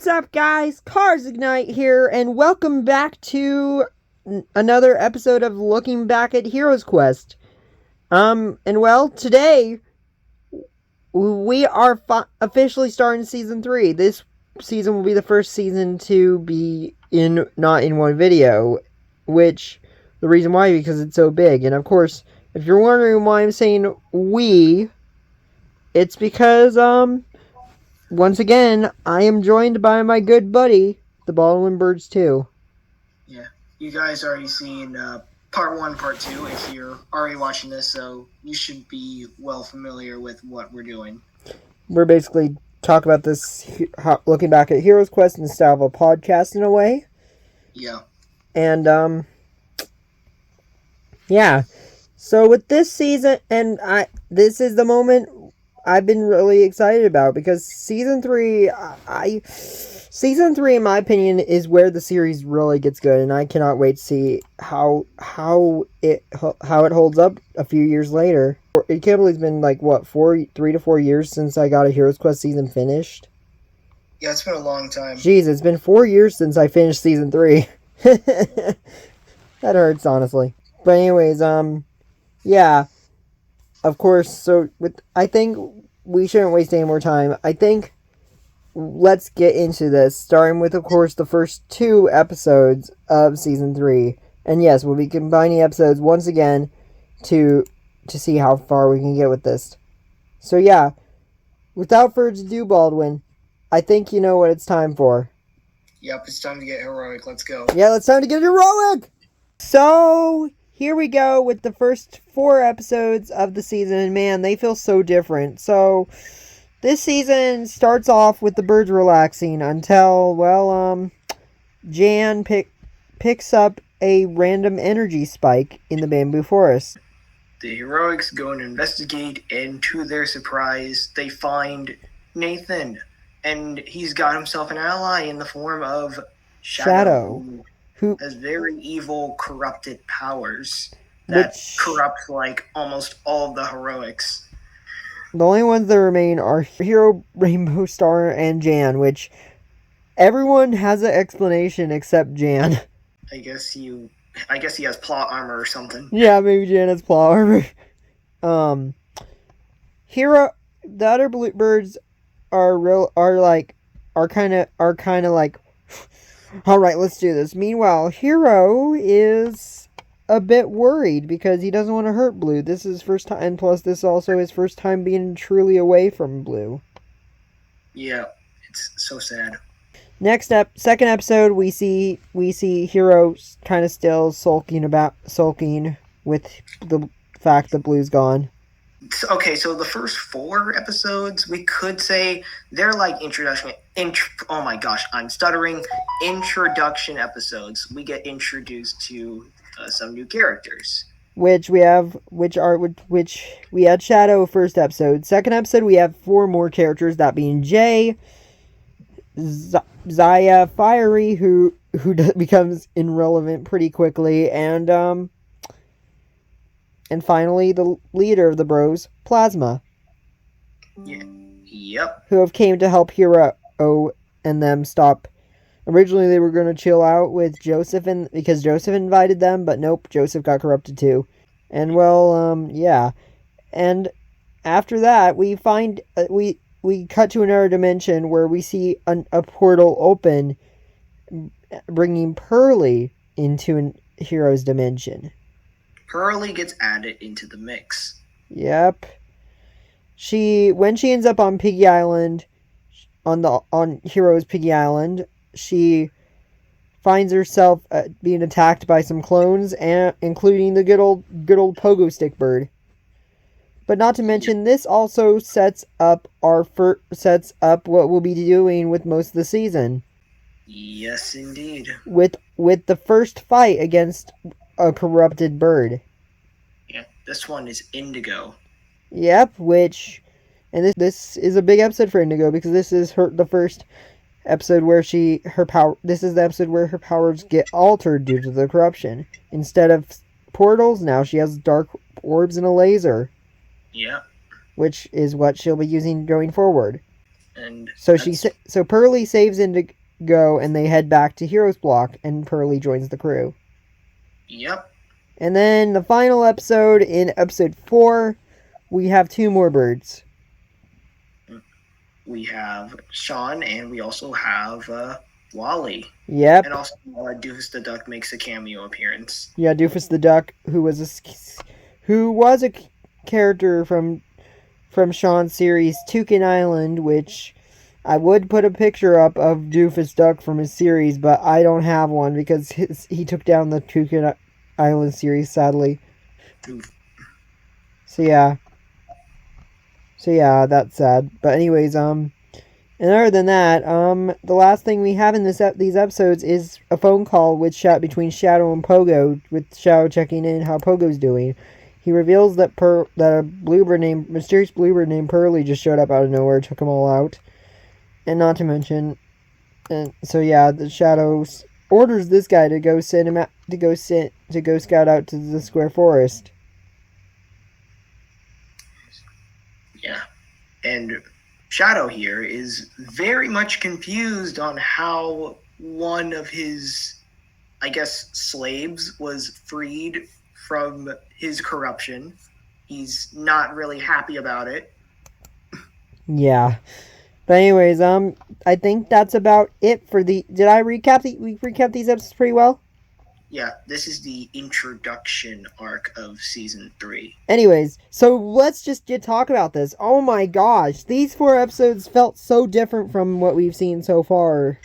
What's up, guys? Cars Ignite here, and welcome back to another episode of Looking Back at Hero's Quest. Today we are officially starting Season 3. This season will be the first season to be not in one video, which, the reason why, because it's so big. And of course, if you're wondering why I'm saying we, it's because, once again, I am joined by my good buddy, the Baldwin Birds 2. Yeah, you guys already seen part 1, part 2 if you're already watching this, so you should be well familiar with what we're doing. We're basically talking about this, looking back at Hero's Quest in the style of a podcast in a way. Yeah. And, yeah. So with this season, this is the moment I've been really excited about, because Season 3, in my opinion, is where the series really gets good, and I cannot wait to see how it holds up a few years later. It can't believe it's been, 3 to 4 years since I got a Hero's Quest season finished. Yeah, it's been a long time. Jeez, it's been 4 years since I finished Season 3. That hurts, honestly. But anyways, yeah. Of course, so I think we shouldn't waste any more time. I think let's get into this, starting with, of course, the first 2 episodes of Season 3. And yes, we'll be combining episodes once again to see how far we can get with this. So yeah, without further ado, Baldwin, I think you know what it's time for. Yep, it's time to get heroic. Let's go. Yeah, it's time to get heroic! So, here we go with the first 4 episodes of the season, and man, they feel so different. So, this season starts off with the birds relaxing until, Jan picks up a random energy spike in the bamboo forest. The heroics go and investigate, and to their surprise, they find Nathan, and he's got himself an ally in the form of Shadow. Who has very evil, corrupted powers that corrupt, almost all of the heroics. The only ones that remain are Hiro, Rainbow Star, and Jan, which everyone has an explanation except Jan. I guess he has plot armor or something. Yeah, maybe Jan has plot armor. Hiro, the other birds are kind of like, alright, let's do this. Meanwhile, Hiro is a bit worried because he doesn't want to hurt Blue. This is his first time, and plus this is also his first time being truly away from Blue. Yeah, it's so sad. Second episode, we see Hiro kind of still sulking with the fact that Blue's gone. Okay, so the first 4 episodes, we could say they're like introduction episodes. We get introduced to some new characters. Which we had Shadow first episode. Second episode, we have 4 more characters, that being Jay, Zaya, Fiery, who becomes irrelevant pretty quickly, and finally the leader of the bros, Plasma. Yeah. Yep. Who have came to help Hiro and them stop. Originally they were going to chill out with Joseph because Joseph invited them, but nope, Joseph got corrupted too. And yeah. And after that, we find we cut to another dimension where we see a portal open, bringing Pearly into Hiro's dimension. Pearly gets added into the mix. Yep. When she ends up on Piggy Island, on Hiro's Piggy Island, she finds herself being attacked by some clones, including the good old pogo stick bird. But not to mention, this also sets up what we'll be doing with most of the season. Yes, indeed. With the first fight against a corrupted bird. Yeah, this one is Indigo. Yep, this is a big episode for Indigo, because this is the first episode where this is the episode where her powers get altered due to the corruption. Instead of portals, now she has dark orbs and a laser. Yeah. Which is what she'll be using going forward. And so Pearly saves Indigo, and they head back to Hiro's block, and Pearly joins the crew. Yep. And then the final episode, in episode 4, we have 2 more birds. We have Sean, and we also have Wally. Yep. And also Doofus the Duck makes a cameo appearance. Yeah, Doofus the Duck, who was a character from Sean's series Toucan Island, which I would put a picture up of Doofus Duck from his series, but I don't have one because he took down the Toucan Island series, sadly. Oof. So yeah, that's sad. But anyways, and other than that, the last thing we have in these episodes is a phone call between Shadow and Pogo, with Shadow checking in how Pogo's doing. He reveals that a mysterious bluebird named Pearly just showed up out of nowhere, took them all out, and not to mention, and so yeah, the Shadow orders this guy to go scout out to the Square Forest. Yeah, and Shadow here is very much confused on how one of his, I guess, slaves was freed from his corruption. He's not really happy about it. Yeah. But anyways, I think that's about it for we recap these episodes pretty well? Yeah, this is the introduction arc of season 3. Anyways, so let's just talk about this. Oh my gosh, these 4 episodes felt so different from what we've seen so far.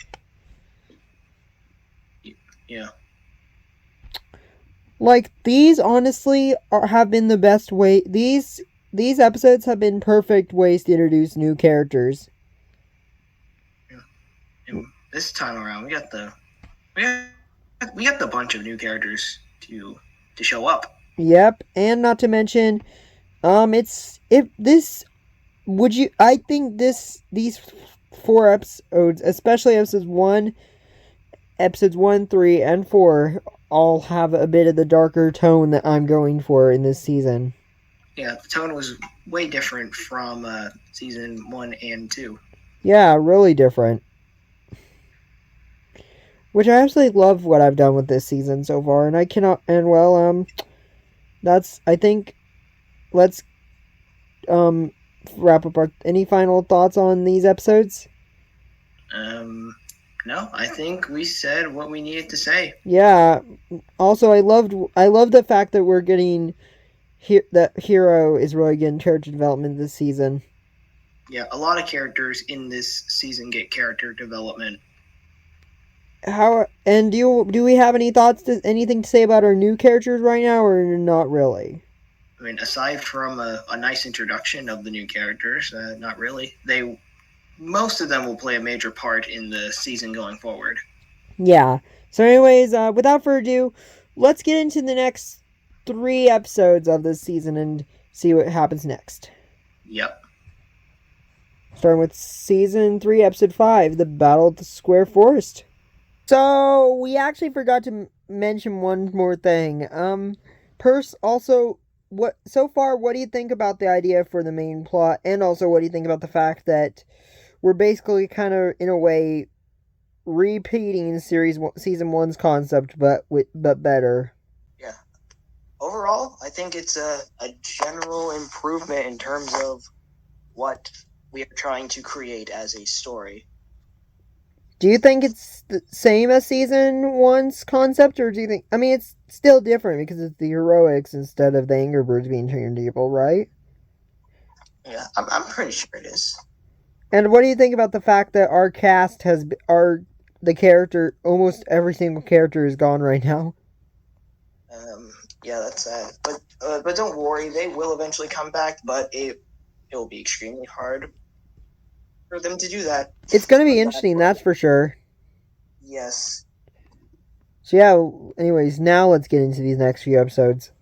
Yeah. Like, these honestly have been the best way. These episodes have been perfect ways to introduce new characters. Yeah. And this time around, we got the bunch of new characters to show up. Yep, and not to mention, I think these 4 episodes, especially episodes 1, 3, and 4, all have a bit of the darker tone that I'm going for in this season. Yeah, the tone was way different from season 1 and 2. Yeah, really different. Which I absolutely love what I've done with this season so far, and I cannot, and well, that's, I think, let's, wrap up any final thoughts on these episodes? No, I think we said what we needed to say. Yeah, also, I love the fact that we're getting, that Hiro is really getting character development this season. Yeah, a lot of characters in this season get character development. Do we have anything to say about our new characters right now, or not really? I mean, aside from a nice introduction of the new characters, not really. Most of them will play a major part in the season going forward. Yeah. So anyways, without further ado, let's get into the next 3 episodes of this season and see what happens next. Yep. Starting with season 3, episode 5, the Battle at the Square Forest. So, we actually forgot to mention one more thing. Also, what do you think about the idea for the main plot, and also what do you think about the fact that we're basically kind of, in a way, repeating season 1's concept, but better? Yeah. Overall, I think it's a general improvement in terms of what we are trying to create as a story. Do you think it's the same as season 1's concept, or do you think... I mean, it's still different because it's the heroics instead of the Angry Birds being turned evil, right? Yeah, I'm pretty sure it is. And what do you think about the fact that our cast almost every single character is gone right now? Yeah, that's sad. But don't worry, they will eventually come back, but it will be extremely hard for them to do that. It's going to be interesting, that's for sure. Yes. So yeah, anyways, now let's get into these next few episodes.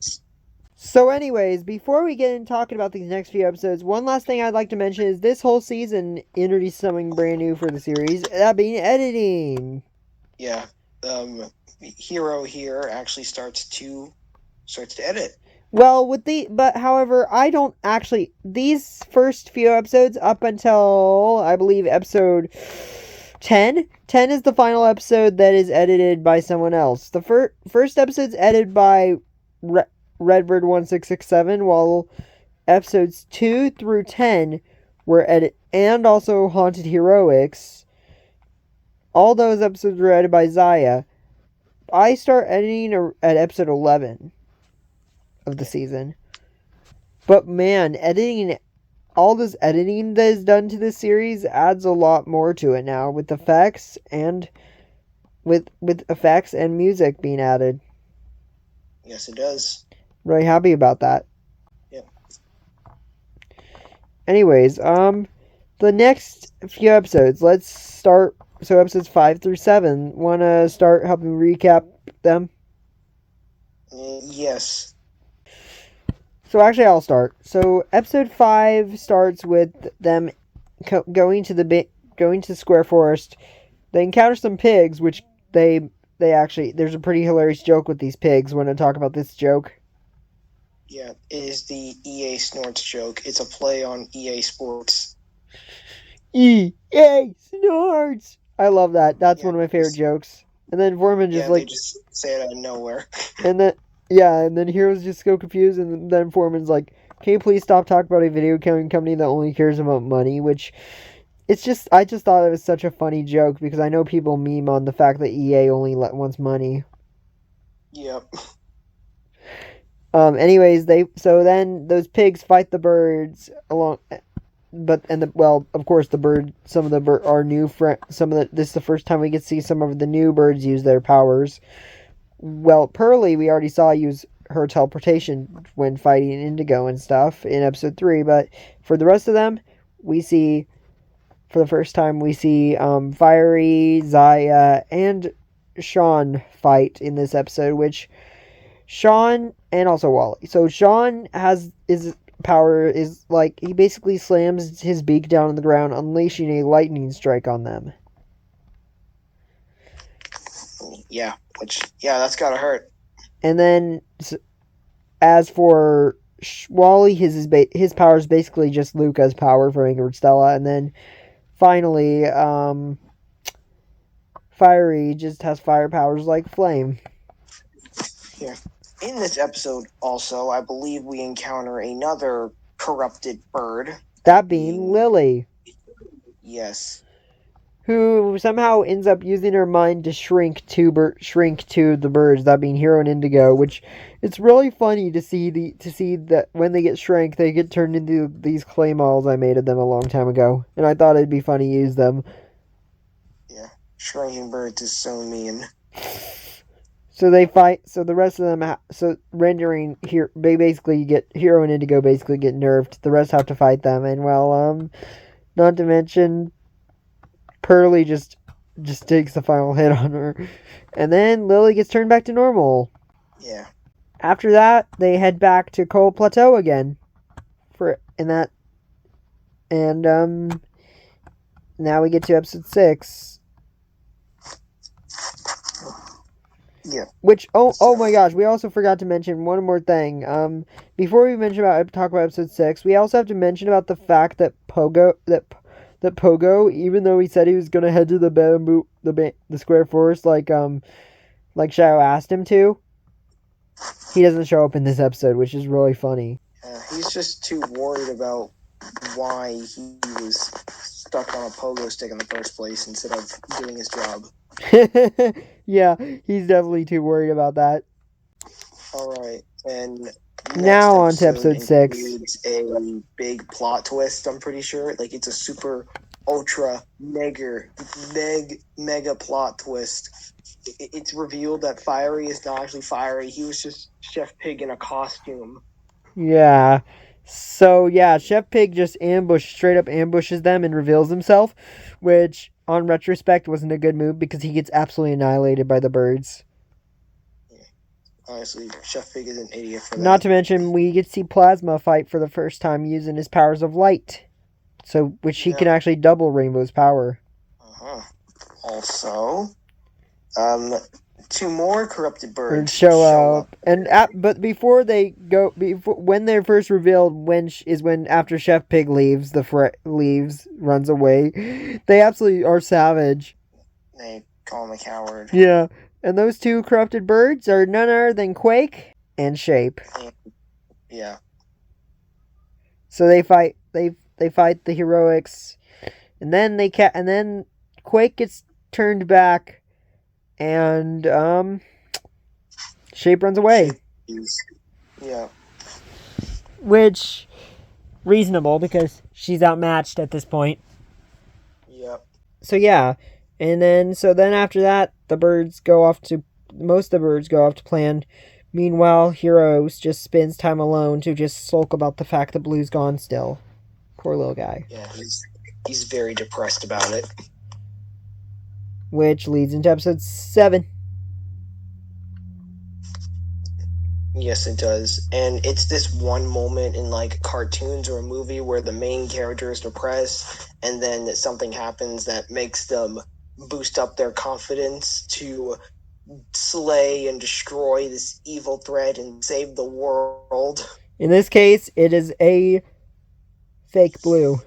So anyways, before we get into talking about these next few episodes, one last thing I'd like to mention is this whole season introduced something brand new for the series, that being editing. Yeah. Hiro here actually starts to edit. Well, but however, I don't actually, these first few episodes up until, I believe, episode 10, 10 is the final episode that is edited by someone else. The first episode's edited by Redbird 1667, while episodes 2 through 10 were edited, and also Haunted Heroics. All those episodes were edited by Zaya. I start editing at episode 11 of the season. But man, editing, all this editing that is done to this series adds a lot more to it now, with effects and with effects and music being added. Yes, it does. Really happy about that. Yep. Anyways, the next few episodes, let's start. So episodes 5 through 7. Want to start helping recap them? Yes. So actually, I'll start. So episode 5 starts with them going to Square Forest. They encounter some pigs, which they actually, there's a pretty hilarious joke with these pigs. Want to talk about this joke? Yeah, it is the EA Snorts joke. It's a play on EA Sports. EA Snorts! I love that. That's one of my favorite jokes. And then Foreman just they just say it out of nowhere. and then Hero's just so confused, and then Foreman's like, "Can you please stop talking about a video game company that only cares about money?" Which, I just thought it was such a funny joke because I know people meme on the fact that EA only wants money. Yep. Anyways, then those pigs fight the birds along. Of course, some of the bird are new this is the first time we get to see some of the new birds use their powers. Well, Pearly, we already saw use her teleportation when fighting Indigo and stuff in episode 3, but for the rest of them, for the first time, we see Fiery, Zaya, and Sean fight in this episode, which Sean, and also Wally. So Sean his power is like, he basically slams his beak down on the ground, unleashing a lightning strike on them. Yeah, that's gotta hurt. And then, as for Wally, his power is basically just Luca's power from Ingrid Stella. And then, finally, Fiery just has fire powers like Flame. Yeah. In this episode, also, I believe we encounter another corrupted bird. That being Lily. Yes. Who somehow ends up using her mind to shrink to the birds, that being Hiro and Indigo, which it's really funny to see that when they get shrank, they get turned into these clay models I made of them a long time ago, and I thought it'd be funny to use them. Yeah, shrinking birds is so mean. So they fight. So the rest of them, rendering here, they basically get Hiro and Indigo basically get nerfed. The rest have to fight them, and not to mention, Pearly just takes the final hit on her, and then Lily gets turned back to normal. Yeah. After that, they head back to Cold Plateau again, now we get to episode 6. Yeah. Which oh my gosh, we also forgot to mention one more thing. Before we talk about episode 6, we also have to mention about the fact that Pogo, even though he said he was gonna head to the Square Forest like Shadow asked him to, he doesn't show up in this episode, which is really funny. He's just too worried about why he was stuck on a pogo stick in the first place instead of doing his job. Yeah, he's definitely too worried about that. Alright, and now on to episode 6. It's a big plot twist, I'm pretty sure. Like, it's a super ultra mega plot twist. It's revealed that Fiery is not actually Fiery. He was just Chef Pig in a costume. Yeah. So yeah, Chef Pig just straight up ambushes them and reveals himself, which on retrospect wasn't a good move because he gets absolutely annihilated by the birds. Yeah. Honestly, Chef Pig is an idiot for that. Not to mention, we get to see Plasma fight for the first time using his powers of light, which he can actually double Rainbow's power. Also, two more corrupted birds show up. And but before they go, when they're first revealed, when after Chef Pig leaves, runs away. They absolutely are savage. They call him a coward. Yeah, and those two corrupted birds are none other than Quake and Shape. Yeah. So they fight. They fight the heroics, and then Quake gets turned back, and Shape runs away. Yeah. Which reasonable because she's outmatched at this point. Yep. So yeah, and then after that, most of the birds go off to plan. Meanwhile, Hiro just spends time alone to just sulk about the fact that Blue's gone still. Poor little guy. Yeah, he's very depressed about it. Which leads into episode 7. Yes, it does. And it's this one moment in like cartoons or a movie where the main character is depressed and then something happens that makes them boost up their confidence to slay and destroy this evil threat and save the world. In this case, it is a fake Blue.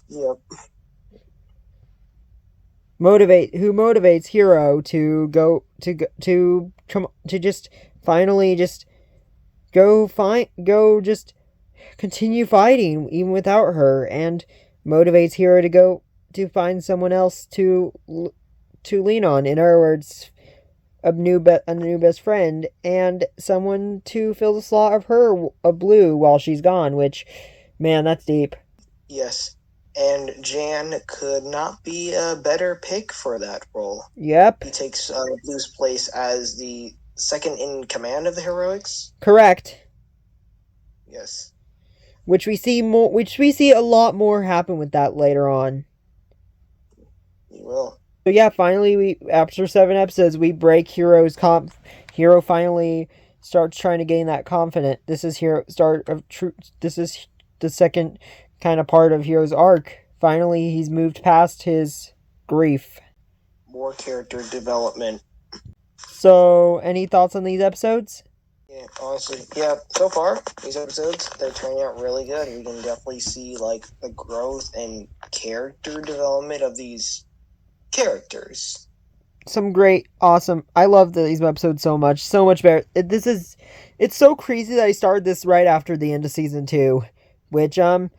Yep. Who motivates Hiro to just finally just continue fighting even without her, and motivates Hiro to go to find someone else to lean on. In other words, a new best friend and someone to fill the slot of Blue while she's gone. Which, man, that's deep. Yes. And Jan could not be a better pick for that role. Yep. He takes Blue's place as the second in command of the heroics. Correct. Yes. Which we see a lot more happen with that later on. We will. So yeah, finally after 7 episodes we break Hiro's Hiro finally starts trying to gain that confidence. This is This is the second kind of part of Hiro's arc. Finally, he's moved past his grief. More character development. So, any thoughts on these episodes? Yeah, honestly, yeah. So far, these episodes, they're turning out really good. We can definitely see like the growth and character development of these characters. Some great, awesome. I love these episodes so much. So much better. It's so crazy that I started this right after the end of season 2, which I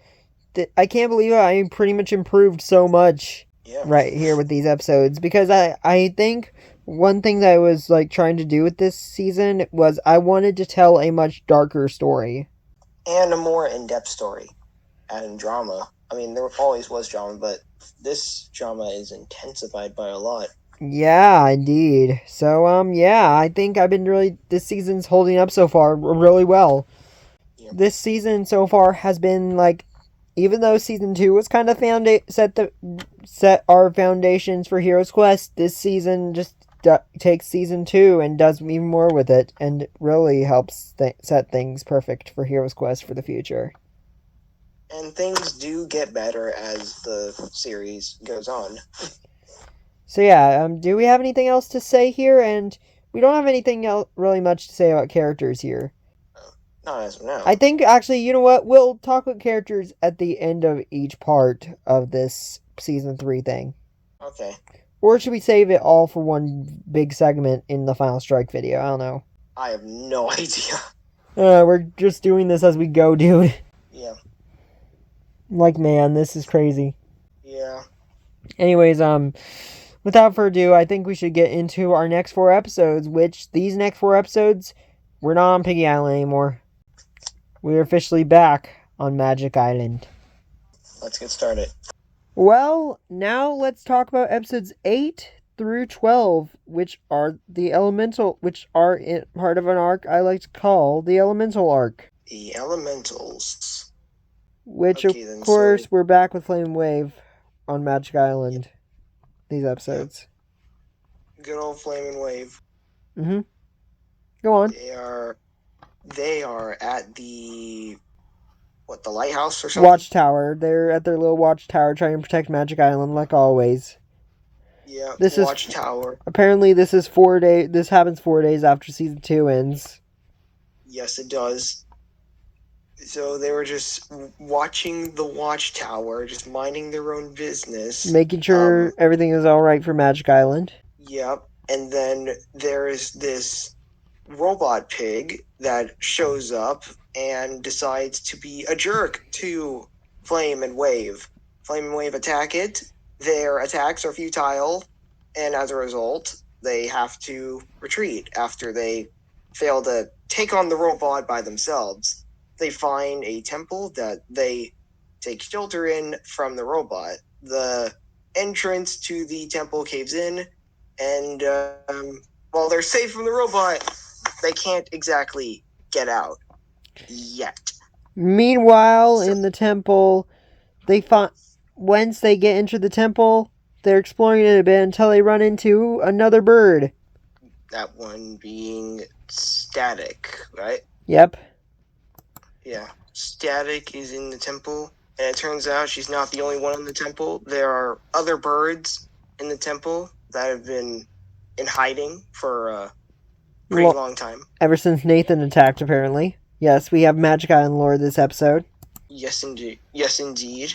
can't believe I pretty much improved so much right here with these episodes, because I think one thing that I was like trying to do with this season was I wanted to tell a much darker story and a more in-depth story and drama. I mean, there always was drama, but this drama is intensified by a lot. Yeah, indeed. So yeah, I think this season's holding up so far really well. Yep. This season so far has been like, even though season 2 was kind of set our foundations for Hero's Quest, this season just takes season 2 and does even more with it, and really helps set things perfect for Hero's Quest for the future. And things do get better as the series goes on. So yeah, do we have anything else to say here? And we don't have anything else really much to say about characters here. Not as of now. I think, actually, you know what? We'll talk about characters at the end of each part of this Season 3 thing. Okay. Or should we save it all for one big segment in the Final Strike video? I don't know. I have no idea. We're just doing this as we go, dude. Yeah. Like, man, this is crazy. Yeah. Anyways, without further ado, I think we should get into our next 4 episodes, which these next 4 episodes, we're not on Piggy Island anymore. We're officially back on Magic Island. Let's get started. Well, now let's talk about episodes 8 through 12, which are part of an arc I like to call the Elemental arc. The Elementals. Which, of course, we're back with Flame Wave on Magic Island. These episodes. Good old Flame and Wave. Mm-hmm. Go on. They are at the lighthouse or something? Watchtower. They're at their little watchtower trying to protect Magic Island, like always. Yeah, This is Watchtower. apparently this is 4 days. This happens 4 days after season 2 ends. Yes, it does. So they were just watching the Watchtower, just minding their own business. Making sure everything is alright for Magic Island. Yep. And then there is this robot pig that shows up and decides to be a jerk to Flame and Wave. Flame and Wave attack it. Their attacks are futile, and as a result, they have to retreat after they fail to take on the robot by themselves. They find a temple that they take shelter in from the robot. The entrance to the temple caves in, and while they're safe from the robot, they can't exactly get out yet. Meanwhile, in the temple, they find once they get into the temple, they're exploring it a bit until they run into another bird. That one being Static, right? Yep. Yeah. Static is in the temple, and it turns out she's not the only one in the temple. There are other birds in the temple that have been in hiding for a pretty long time. Ever since Nathan attacked, apparently. Yes, we have Magic Island lore this episode. Yes, indeed. Yes, indeed.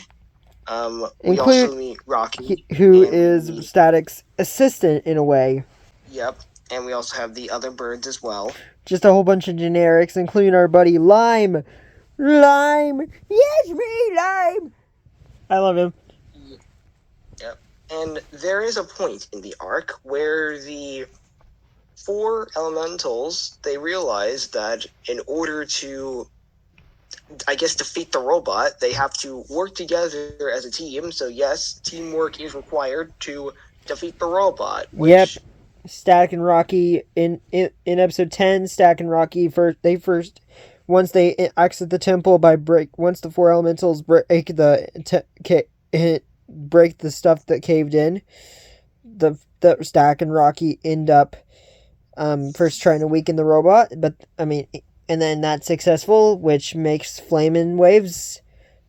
We also meet Rocky, who is Static's assistant in a way. Yep, and we also have the other birds as well. Just a whole bunch of generics, including our buddy Lime. Lime! Yes, me, Lime! I love him. Yep. And there is a point in the arc where the 4 elementals, they realize that in order to, I guess, defeat the robot, they have to work together as a team. So yes, teamwork is required to defeat the robot. Yep. Static and Rocky in episode 10, Static and Rocky once they exit the temple once the 4 elementals break the stuff that caved in, the Static and Rocky end up first trying to weaken the robot, and then that's successful, which makes Flame and Wave's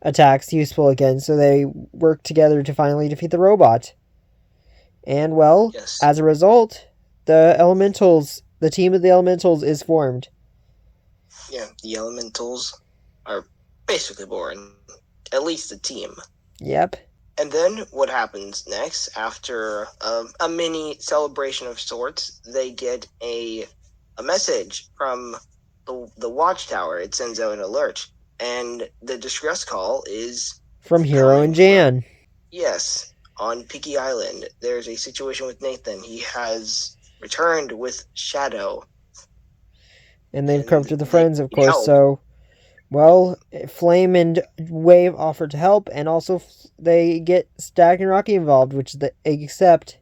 attacks useful again, so they work together to finally defeat the robot. And as a result, the team of the elementals is formed. Yeah, the elementals are basically born. At least the team. Yep. And then what happens next, after a mini celebration of sorts, they get a message from the Watchtower. It sends out an alert. And the distress call is from Hiro and Jan. Yes. On Piggy Island, there's a situation with Nathan. He has returned with Shadow. And they've come to the friends, of course, so... Well, Flame and Wave offer to help, and also they get Static and Rocky involved, which they accept.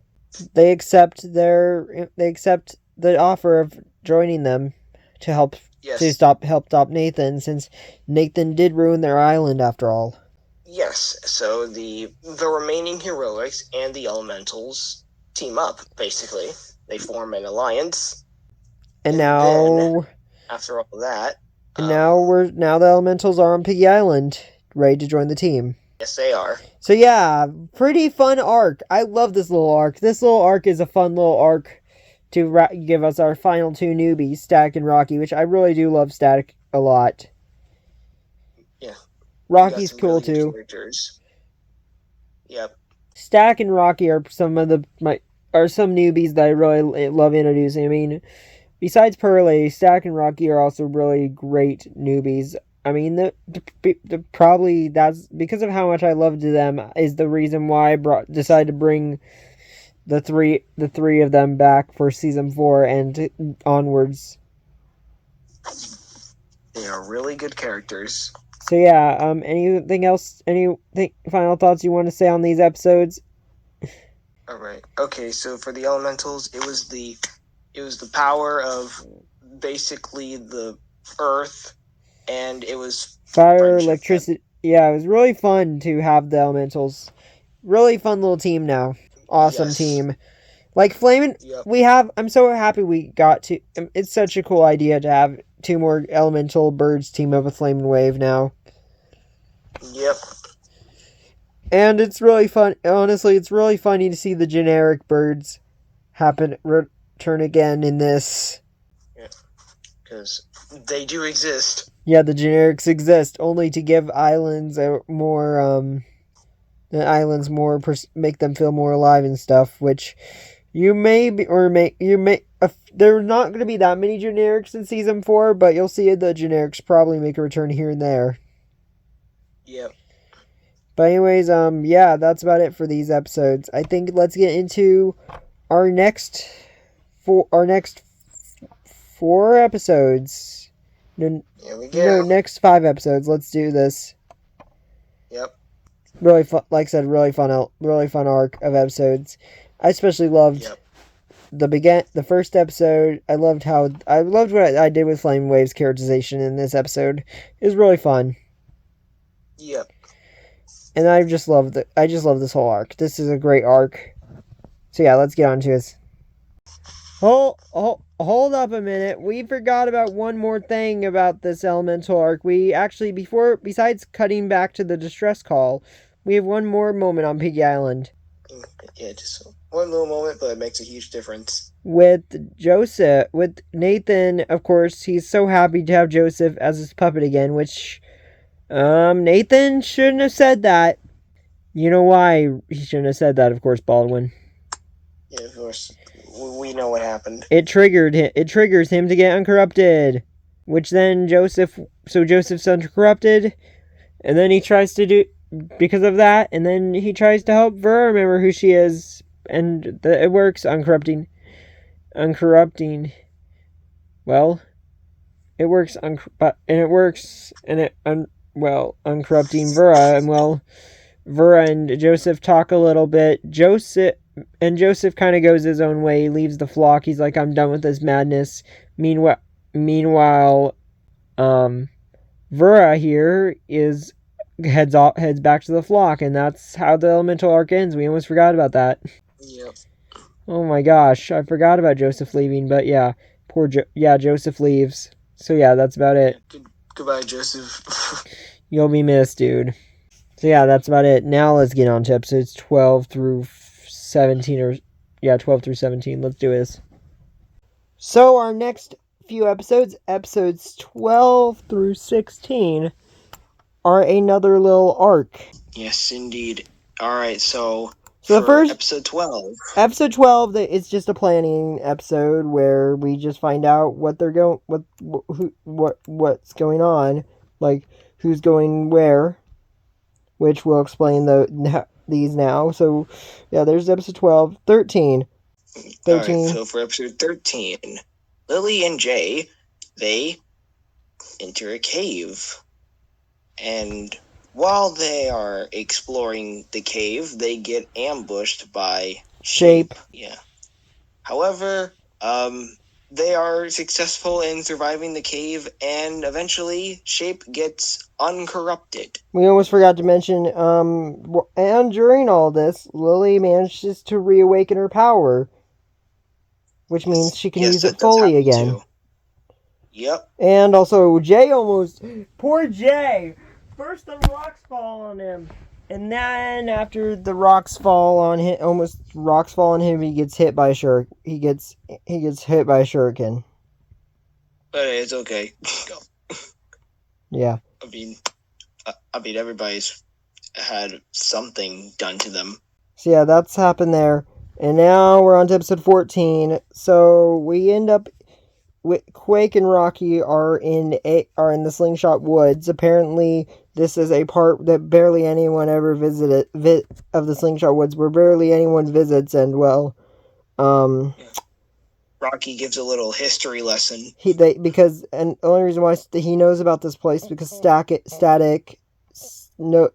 They accept the offer of joining them to help stop Nathan, since Nathan did ruin their island after all. Yes, so the remaining heroics and the elementals team up, basically. They form an alliance. And now, then, after all that, and now the elementals are on Piggy Island, ready to join the team. Yes, they are. So yeah, pretty fun arc. I love this little arc. This little arc is a fun little arc to give us our final 2 newbies, Static and Rocky, which I really do love Static a lot. Yeah. Rocky's cool too. Characters. Yep. Static and Rocky are some newbies that I really love introducing. I mean, besides Pearly, Static and Rocky are also really great newbies. I mean, probably that's because of how much I loved them is the reason why I decided to bring the three of them back for season 4 and onwards. They are really good characters. So yeah, anything else? Any final thoughts you want to say on these episodes? All right. Okay, so for the elementals, it was the power of basically the earth, and it was fire, electricity. Yeah, it was really fun to have the elementals. Really fun little team now. Awesome team. Like Flame, I'm so happy we got to. It's such a cool idea to have 2 more elemental birds team up with Flame and Wave now. Yep. And it's really fun. Honestly, it's really funny to see the generic birds return again in this. Yeah, because they do exist. Yeah, the generics exist only to give islands make them feel more alive and stuff. Which you may be or may you may. There are not going to be that many generics in season 4, but you'll see the generics probably make a return here and there. Yep. But anyways, yeah, that's about it for these episodes. I think let's get into our next 4 episodes. Here we go. Next 5 episodes. Let's do this. Yep. Really fun. Like I said, really fun arc of episodes. I especially loved the first episode. I loved what I did with Flame Wave's characterization in this episode. It was really fun. Yep. And I just love this whole arc. This is a great arc. So yeah, let's get on to this. Hold up a minute. We forgot about one more thing about this elemental arc. We actually, besides cutting back to the distress call, we have one more moment on Piggy Island. Yeah, just one little moment, but it makes a huge difference. With Nathan, of course, he's so happy to have Joseph as his puppet again, which, Nathan shouldn't have said that. You know why he shouldn't have said that, of course, Baldwin. Yeah, of course. We know what happened. It triggers him to get uncorrupted, which then Joseph's uncorrupted, and then he tries to do, because of that, and then he tries to help Vera remember who she is, and it works, uncorrupting. Well, it works, uncorrupting Vera, and Vera and Joseph talk a little bit. Joseph kind of goes his own way, leaves the flock. He's like, I'm done with this madness. Meanwhile, Vera here heads back to the flock, and that's how the elemental arc ends. We almost forgot about that. Yep. Oh my gosh, I forgot about Joseph leaving, but yeah, Joseph leaves. So yeah, that's about it. Goodbye, Joseph. You'll be missed, dude. So yeah, that's about it. Now let's get on to episodes 12 through 17, 12 through 17. Let's do this. So our next few episodes 12 through 16, are another little arc. Yes, indeed. Alright, so the first episode 12. Episode 12, it's just a planning episode where we just find out what's going on, like who's going where, which we'll explain these now. So yeah, there's episode 12. 13. Alright, so for episode 13, Lily and Jay, they enter a cave. And while they are exploring the cave, they get ambushed by Shape. Yeah. However, they are successful in surviving the cave, and eventually Shape gets uncorrupted. We almost forgot to mention, and during all this, Lily manages to reawaken her power, which means she can use it fully again. Too. Yep. And also, poor Jay! First the rocks fall on him, and then after the rocks fall on him, he gets hit by a shuriken. He gets hit by a shuriken. But it's okay. Yeah. I mean, everybody's had something done to them. So yeah, that's happened there, and now we're on to episode 14. So we end up. Quake and Rocky are in the Slingshot Woods. Apparently, this is a part that barely anyone ever visited of the Slingshot Woods, where barely anyone visits. And Rocky gives a little history lesson. The only reason why he knows about this place because Static knows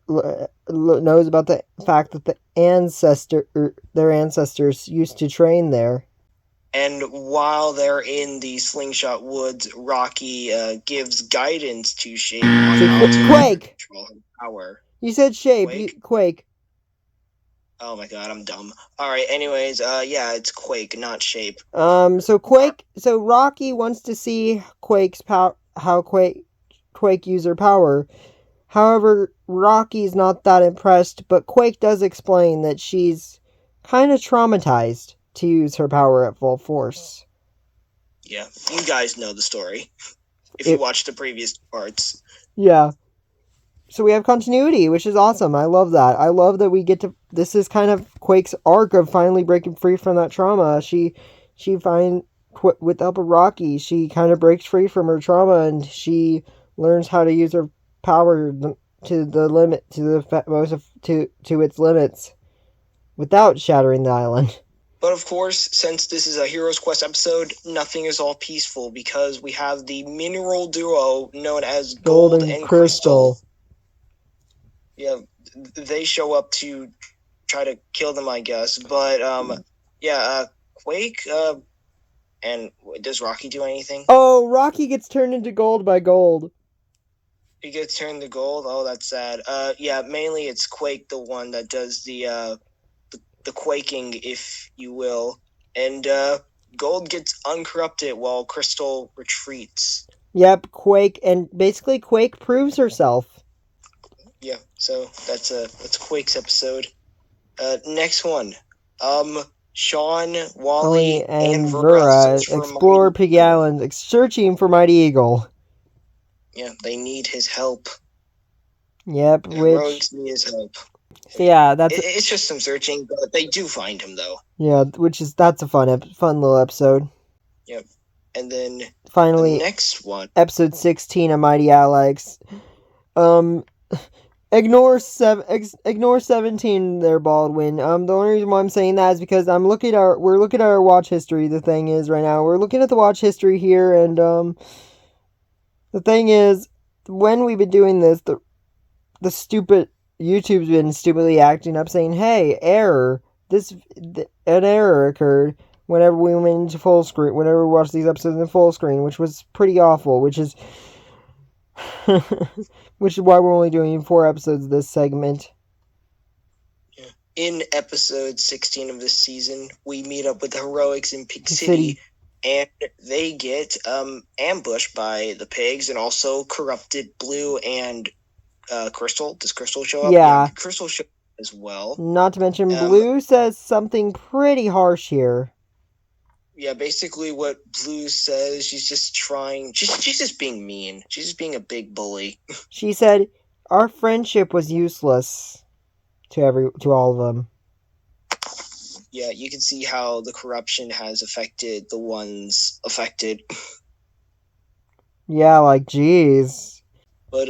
about the fact that their ancestors used to train there. And while they're in the Slingshot Woods, Rocky gives guidance to Shape on how to Quake. Control her power. You said Shape. Quake. Oh my god, I'm dumb. Alright, anyways, yeah, it's Quake, not Shape. So Rocky wants to see Quake's how Quake use her power. However, Rocky's not that impressed, but Quake does explain that she's kind of traumatized to use her power at full force. Yeah, you guys know the story if you watched the previous parts. Yeah. So we have continuity, which is awesome. I love that. I love that we get to... This is kind of Quake's arc of finally breaking free from that trauma. She with the help of Rocky, she kind of breaks free from her trauma, and she learns how to use her power to the limit, to its limits, without shattering the island. But of course, since this is a Hero's Quest episode, nothing is all peaceful because we have the mineral duo known as Gold and Crystal. Yeah, they show up to try to kill them, I guess. But Quake. And does Rocky do anything? Oh, Rocky gets turned into gold by Gold. He gets turned to gold? Oh, that's sad. Mainly it's Quake, the one that does the quaking, if you will. And Gold gets uncorrupted while Crystal retreats. Yep, Quake proves herself. Yeah, so that's Quake's episode. Next one. Sean, Wally, and Vera explore Piggy Island, searching for Mighty Eagle. Yeah, they need his help. Yep, Heroics need his help. So yeah, it's just some searching, but they do find him though. Yeah, that's a fun little episode. Yep, and then finally, the next one, episode 16 of Mighty Alex. Ignore 17 there, Baldwin. The only reason why I'm saying that is because we're looking at our watch history. The thing is, right now we're looking at the watch history here, and the thing is, when we've been doing this, the stupid YouTube's been stupidly acting up, saying, "Hey, error! An error occurred." Whenever we went into full screen, whenever we watched these episodes in full screen, which was pretty awful, which is why we're only doing 4 episodes of this segment. Yeah. In episode 16 of this season, we meet up with the Heroics in Pig City, and they get ambushed by the pigs and also corrupted Blue and Crystal. Does Crystal show up? Yeah. Crystal shows up as well. Not to mention, Blue says something pretty harsh here. Yeah, basically what Blue says, she's just being mean. She's just being a big bully. She said, "Our friendship was useless," to all of them. Yeah, you can see how the corruption has affected the ones affected. Yeah, like, geez. But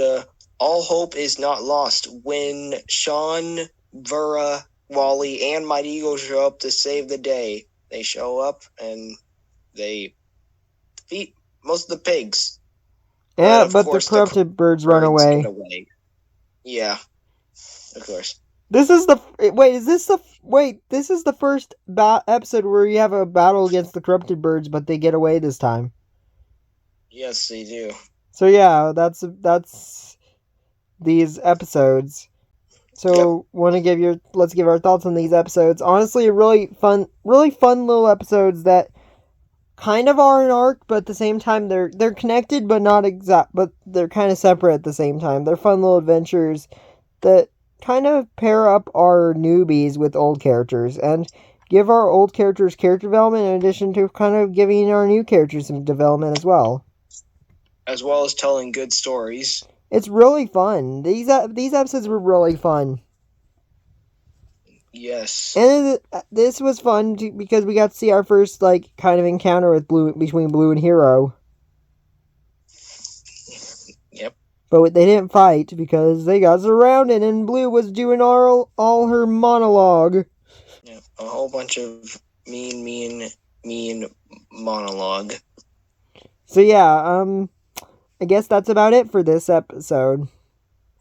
all hope is not lost when Sean, Vera, Wally, and Mighty Eagle show up to save the day. They show up and they defeat most of the pigs. Yeah, but the corrupted birds run away. Yeah, of course. This is the first episode where you have a battle against the corrupted birds, but they get away this time. Yes, they do. So yeah, that's these episodes. So let's give our thoughts on these episodes. Honestly, really fun little episodes that kind of are an arc, but at the same time they're connected, but not exact. But they're kind of separate at the same time. They're fun little adventures that kind of pair up our newbies with old characters and give our old characters character development in addition to kind of giving our new characters some development as well. As well as telling good stories. It's really fun. These episodes were really fun. Yes. And this was fun because we got to see our first kind of encounter between Blue and Hiro. Yep. But they didn't fight because they got surrounded and Blue was doing all her monologue. Yeah, a whole bunch of mean monologue. So yeah, I guess that's about it for this episode.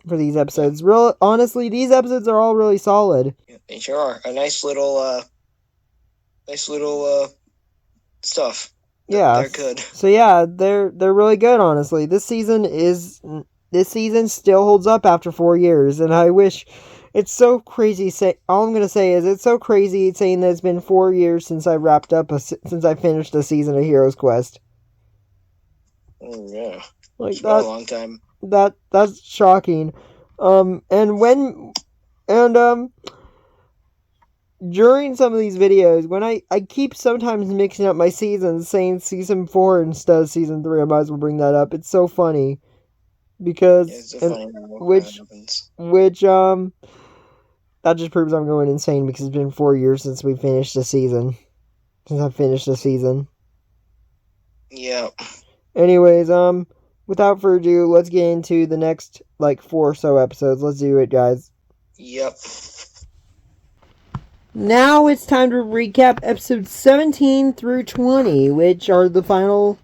For these episodes. Honestly, these episodes are all really solid. Yeah, they sure are. A nice little stuff. Yeah. They're good. So yeah, they're really good, honestly. This season still holds up after 4 years, and I wish it's so crazy all I'm going to say is it's so crazy saying that it's been 4 years since I finished a season of Hero's Quest. Oh yeah. Like it's been a long time. That's shocking. During some of these videos, when I keep sometimes mixing up my seasons, saying season 4 instead of season 3, I might as well bring that up. It's so funny because It's so funny how which that happens. that just proves I'm going insane because it's been 4 years since we finished the season. Since I finished the season. Yeah. Anyways, without further ado, let's get into the next 4 or so episodes. Let's do it, guys. Yep. Now it's time to recap episodes 17 through 20, which are the final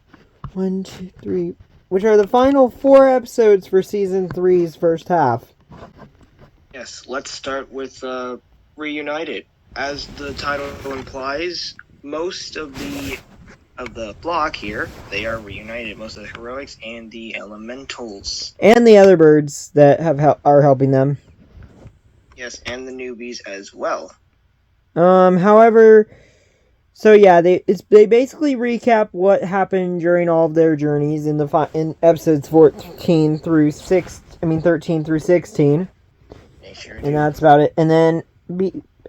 4 episodes for season 3's first half. Yes, let's start with Reunited. As the title implies, most of the block here, they are reunited. Most of the heroics and the elementals. And the other birds that are helping them. Yes, and the newbies as well. However, so yeah, they basically recap what happened during all of their journeys in episodes 13 through 16. They sure and do. That's about it. And then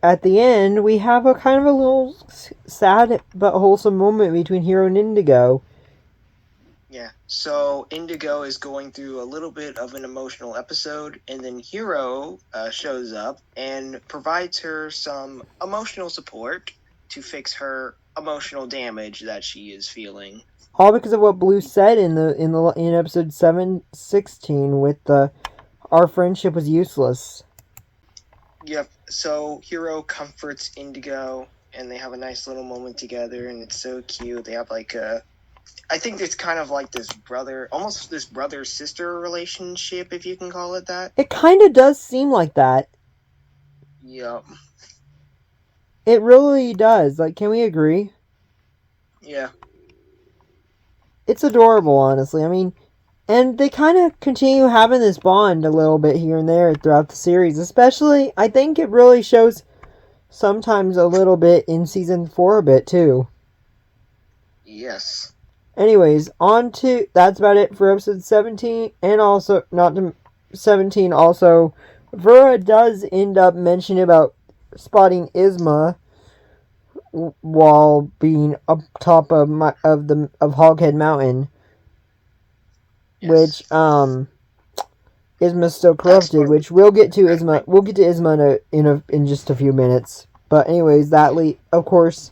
at the end, we have a kind of a little sad but wholesome moment between Hiro and Indigo. Yeah, so Indigo is going through a little bit of an emotional episode, and then Hiro shows up and provides her some emotional support to fix her emotional damage that she is feeling. All because of what Blue said in episode 716 with our friendship was useless. Yep. So Hiro comforts Indigo, and they have a nice little moment together, and it's so cute. They have I think it's kind of like this brother-sister relationship, if you can call it that. It kind of does seem like that. Yep. It really does. Can we agree? Yeah. It's adorable, honestly. I mean, and they kind of continue having this bond a little bit here and there throughout the series. Especially, I think it really shows sometimes a little bit in season 4 a bit, too. Yes. Anyways, that's about it for episode 17, and also, 17, also, Vera does end up mentioning about spotting Isma while being up top of Hoghead Mountain, Yes. which, Isma's still corrupted, which we'll get to Isma in just a few minutes. But anyways, of course.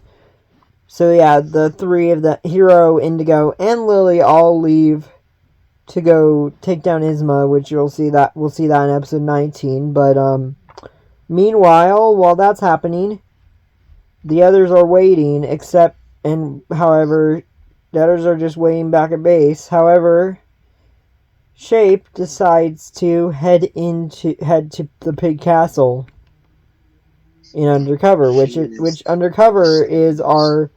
So yeah, the 3 of the Hiro, Indigo, and Lily all leave to go take down Isma, which we'll see that in episode 19. But meanwhile, while that's happening, the others are waiting. However, the others are just waiting back at base. However, Shape decides to head to the Pig Castle in Undercover, which Undercover is our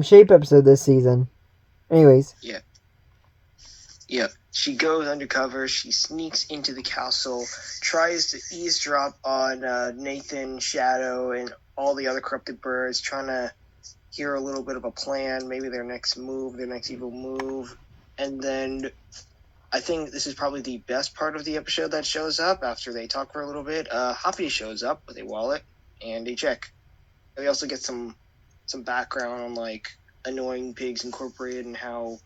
Shape episode this season. Anyways. Yeah. Yeah. She goes undercover, she sneaks into the castle, tries to eavesdrop on Nathan, Shadow, and all the other corrupted birds, trying to hear a little bit of a plan, maybe their next evil move. And then I think this is probably the best part of the episode that shows up after they talk for a little bit. Hoppy shows up with a wallet and a check. We also get some background on Annoying Pigs Incorporated and how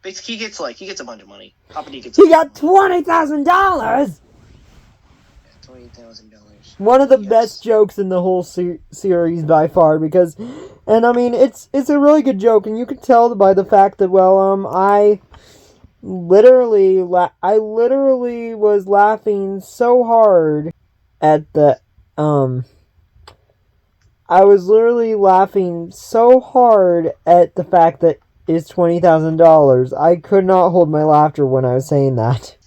basically he gets a bunch of money. Hoppy gets he got $20,000. $20,000. One of the best jokes in the whole series by far, because, and I mean, it's a really good joke, and you can tell by the fact that I literally was laughing so hard at I was literally laughing so hard at the fact that it's $20,000. I could not hold my laughter when I was saying that.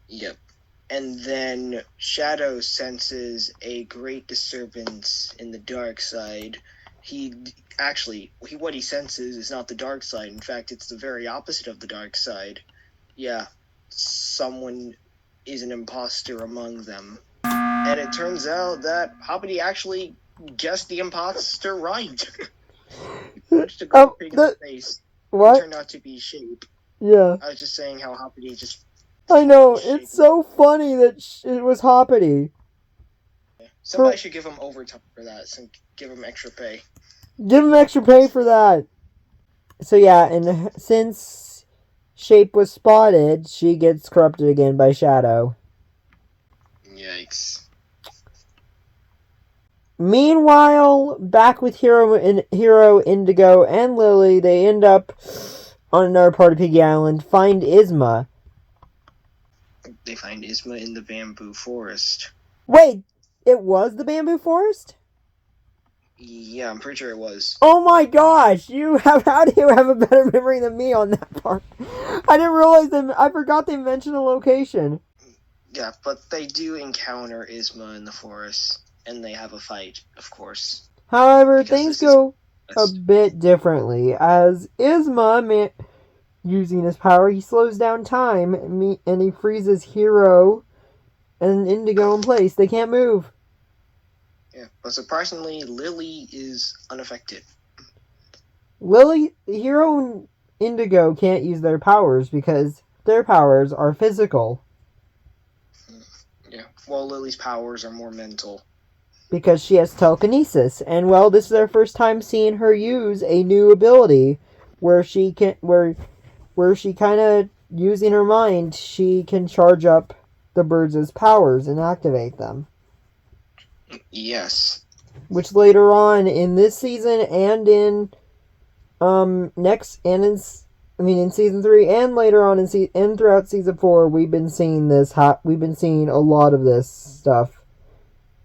Yep. And then Shadow senses a great disturbance in the dark side. What he senses is not the dark side. In fact, it's the very opposite of the dark side. Yeah, someone is an imposter among them. And it turns out that Hoppity actually guessed the imposter right. He punched a pig in the face. What? It turned out to be Shape. Yeah. I was just saying how Hoppity just I know, it's so funny that it was Hoppity. Somebody should give him overtime for that, and give him extra pay. Give him extra pay for that. So yeah, and since Shape was spotted, she gets corrupted again by Shadow. Yikes. Meanwhile, back with Hiro, Indigo, and Lily, they end up on another part of Piggy Island, find Isma. They find Isma in the bamboo forest. Wait, it was the bamboo forest? Yeah, I'm pretty sure it was. Oh my gosh! How do you have a better memory than me on that part? I didn't realize them. I forgot they mentioned the location. Yeah, but they do encounter Isma in the forest, and they have a fight, of course. However, things go a bit differently. As Isma, using his power, he slows down time, and he freezes Hiro and Indigo in place. They can't move. Yeah, but surprisingly, Lily is unaffected. Hiro and Indigo can't use their powers because their powers are physical. Yeah, while Lily's powers are more mental. Because she has telekinesis, and well, this is our first time seeing her use a new ability, where she kind of using her mind, she can charge up the birds' powers and activate them. Yes. Which later on in this season and in in season 3 and later on and throughout season 4, we've been seeing we've been seeing a lot of this stuff.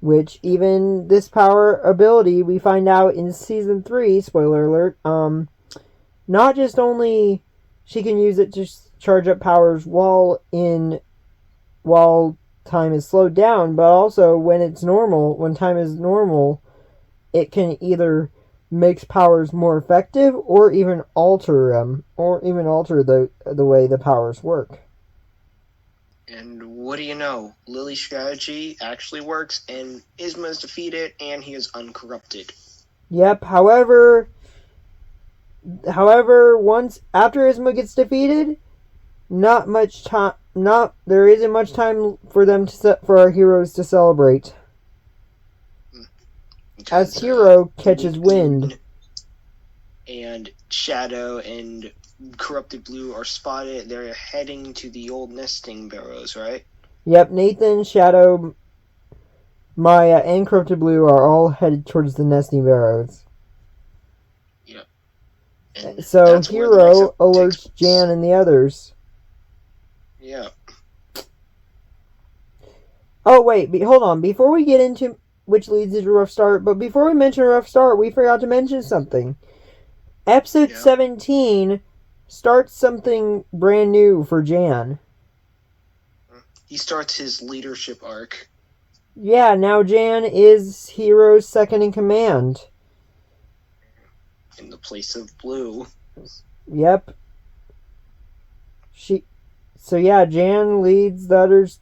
Which even this power ability we find out in season 3, spoiler alert, not just only she can use it to charge up powers while time is slowed down, but also when time is normal, it can either makes powers more effective or even alter them, or even alter the way the powers work. And what do you know? Lily's strategy actually works, and Isma is defeated, and he is uncorrupted. Yep. However, once after Isma gets defeated, there isn't much time for our heroes to celebrate. As Hiro catches wind, and Shadow and Corrupted Blue are spotted. They're heading to the old nesting burrows, right? Yep, Nathan, Shadow, Maya, and Corrupted Blue are all headed towards the nesting burrows. Yep. And so Hiro alerts Jan and the others. Yeah. Oh wait, hold on. Before we get into which leads into Rough Start, but before we mention Rough Start, we forgot to mention something. Episode 17 starts something brand new for Jan. He starts his leadership arc. Yeah, now Jan is Hiro's second in command. In the place of Blue. Yep. So yeah, Jan leads the others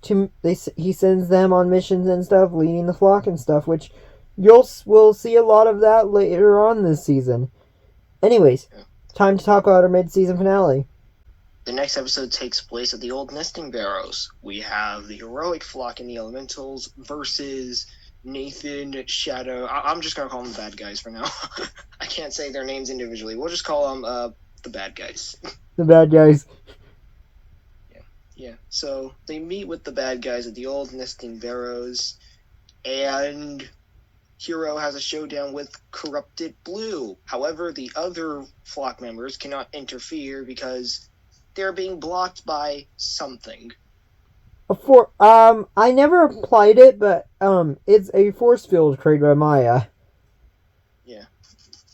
he sends them on missions and stuff, leading the flock and stuff, which we'll see a lot of that later on this season. Anyways, time to talk about our mid-season finale. The next episode takes place at the old nesting barrows. We have the heroic flock and the elementals versus Nathan, Shadow. I'm just going to call them the bad guys for now. I can't say their names individually. We'll just call them the bad guys. The bad guys. Yeah, so they meet with the bad guys at the old nesting barrows, and Hiro has a showdown with Corrupted Blue. However, the other flock members cannot interfere because they're being blocked by something. I never applied it, but it's a force field created by Maya.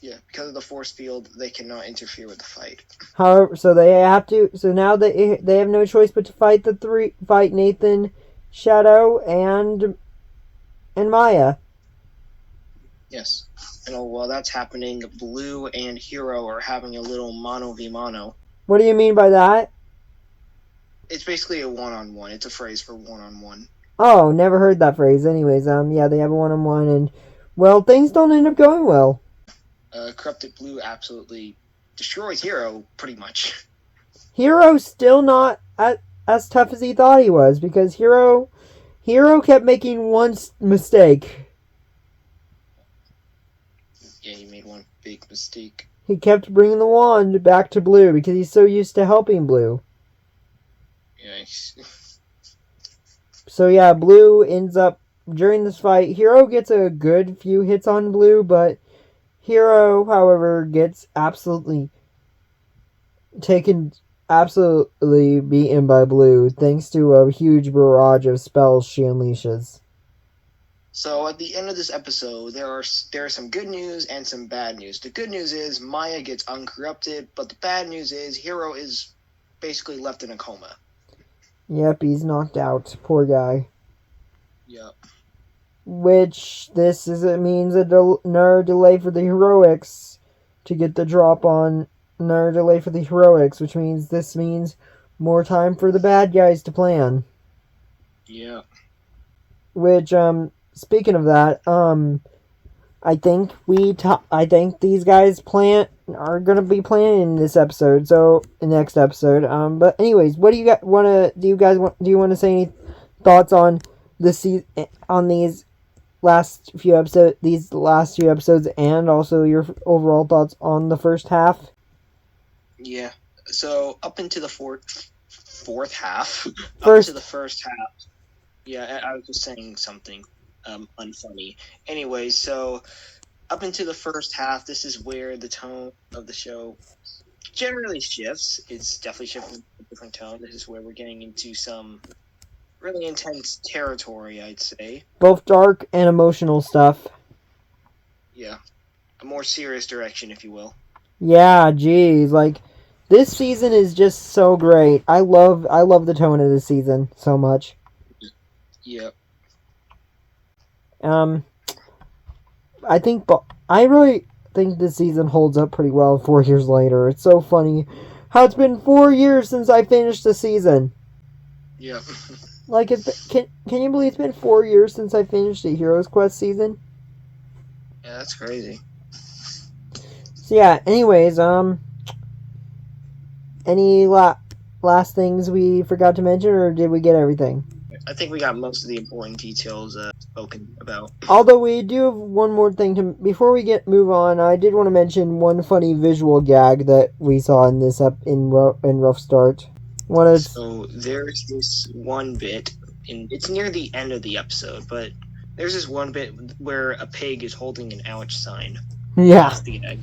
Yeah, because of the force field, they cannot interfere with the fight. However, so they have to. So now they have no choice but to fight Nathan, Shadow, and Maya. Yes, and while that's happening, Blue and Hiro are having a little mano v mano. What do you mean by that? It's basically a one-on-one. It's a phrase for one-on-one. Oh, never heard that phrase. Anyways, yeah, they have a one-on-one, and well, things don't end up going well. Corrupted Blue absolutely destroys Hiro, pretty much. Hiro's still not as tough as he thought he was, because Hiro kept making one mistake. Yeah, he made one big mistake. He kept bringing the wand back to Blue because he's so used to helping Blue. Yes. So yeah, Blue ends up, during this fight, Hiro gets a good few hits on Blue, but Hiro, however, gets absolutely beaten by Blue thanks to a huge barrage of spells she unleashes. So at the end of this episode, there are some good news and some bad news. The good news is Maya gets uncorrupted, but the bad news is Hiro is basically left in a coma. Yep, he's knocked out. Poor guy. Yep. Which it means another delay for the heroics to get the drop on. Another delay for the heroics, which means more time for the bad guys to plan. Yeah. Which speaking of that, I think these guys are gonna be planning in this episode. So the next episode. But anyways, what do you guys want to say any thoughts on these last few episodes, and also your overall thoughts on the first half? Yeah. So up into the fourth half, up into the first half. Yeah, I was just saying something unfunny. Anyway, so up into the first half, this is where the tone of the show generally shifts. It's definitely shifting a different tone. This is where we're getting into some really intense territory, I'd say. Both dark and emotional stuff. Yeah. A more serious direction, if you will. Yeah, geez, like this season is just so great. I love the tone of this season so much. Yep. I really think this season holds up pretty well 4 years later. It's so funny how it's been 4 years since I finished the season. Yep. Like, can you believe it's been 4 years since I finished the Heroes Quest season? Yeah, that's crazy. So yeah, anyways, any last things we forgot to mention, or did we get everything? I think we got most of the important details spoken about. Although we do have one more thing before we move on. I did want to mention one funny visual gag that we saw in this in Rough Start. So there's this one bit, it's near the end of the episode, but there's this one bit where a pig is holding an ouch sign. Yeah. That's the gag.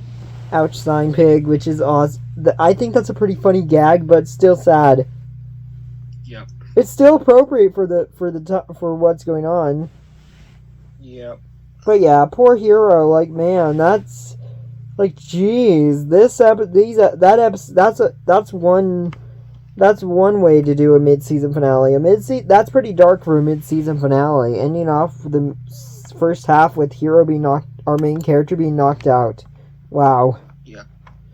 Ouch sign pig, which is awesome. I think that's a pretty funny gag, but still sad. Yep. It's still appropriate for what's going on. Yep. But yeah, poor Hiro. Like, man, that's like, geez, that's one way to do a mid-season finale. That's pretty dark for a mid-season finale, ending off the first half with Hiro our main character being knocked out. Wow. Yeah.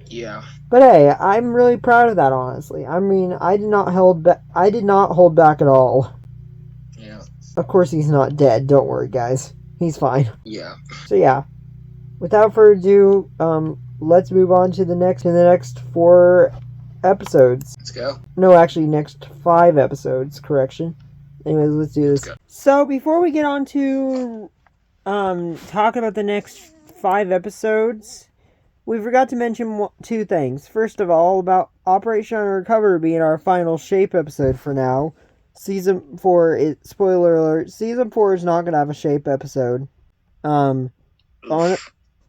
Yeah. But hey, I'm really proud of that, honestly. I mean, I did not hold back at all. Yeah. Of course he's not dead, don't worry guys. He's fine. Yeah. So yeah. Without further ado, let's move on to the next 4 episodes. Let's go. No, actually next 5 episodes, correction. Anyways, let's do this. So before we get on to talk about the next 5 episodes, we forgot to mention 2 things. First of all, about Operation Undercover being our final Shape episode for now. Season 4, spoiler alert, Season 4 is not going to have a Shape episode.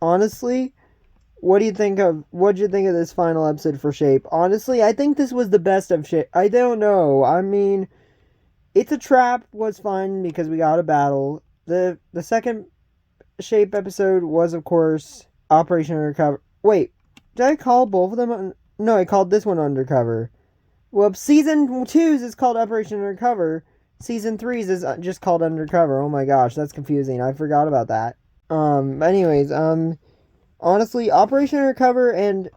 Honestly, what'd you think of this final episode for Shape? Honestly, I think this was the best of Shape. I don't know. I mean, It's a Trap was fun because we got a battle. The second Shape episode was, of course, Operation Undercover. Wait, did I call both of them? No, I called this one Undercover. Well, Season 2's is called Operation Undercover. Season 3's is just called Undercover. Oh my gosh, that's confusing. I forgot about that. Anyways, honestly, Operation Undercover and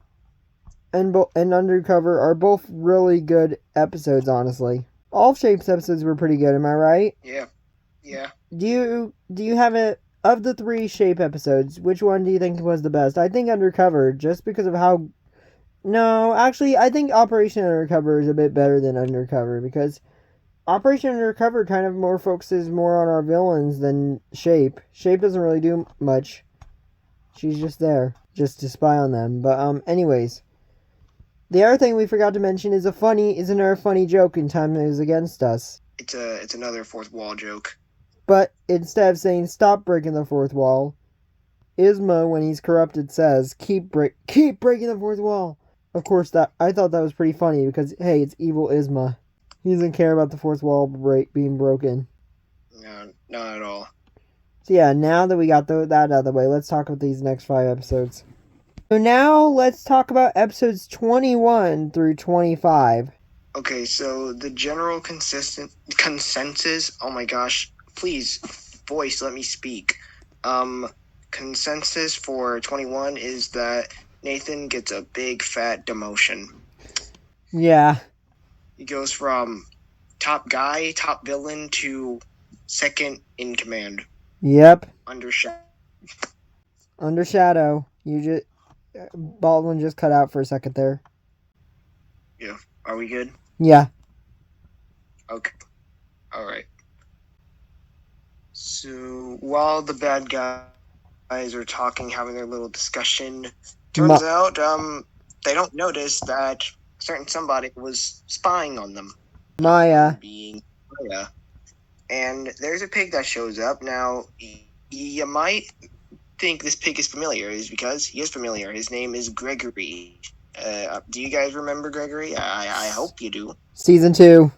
Undercover are both really good episodes, honestly. All of Shape's episodes were pretty good, am I right? Yeah. Yeah. Do you have of the 3 Shape episodes, which one do you think was the best? I think Undercover, just because of how No, actually, I think Operation Undercover is a bit better than Undercover because Operation Undercover kind of more focuses more on our villains than Shape. Shape doesn't really do much. She's just there, just to spy on them. But anyways, the other thing we forgot to mention is another funny joke in Time Is Against Us. It's another fourth wall joke. But instead of saying stop breaking the fourth wall, Isma, when he's corrupted, says keep breaking the fourth wall. Of course, I thought that was pretty funny because hey, it's evil Isma. He doesn't care about the fourth wall being broken. No, not at all. So yeah, now that we got that out of the way, let's talk about these next 5 episodes. So now let's talk about episodes 21 through 25. Okay, so the general consensus. Oh my gosh! Please, voice, let me speak. Consensus for 21 is that Nathan gets a big fat demotion. Yeah. He goes from top guy, top villain to second in command. Yep. Under Shadow. You just Baldwin just cut out for a second there. Yeah. Are we good? Yeah. Okay. All right. So while the bad guys are talking, having their little discussion, turns out they don't notice that certain somebody was spying on them. Maya. Being Maya. And there's a pig that shows up. Now, you might think this pig is familiar, is because he is familiar. His name is Gregory. Do you guys remember Gregory? I hope you do. Season 2.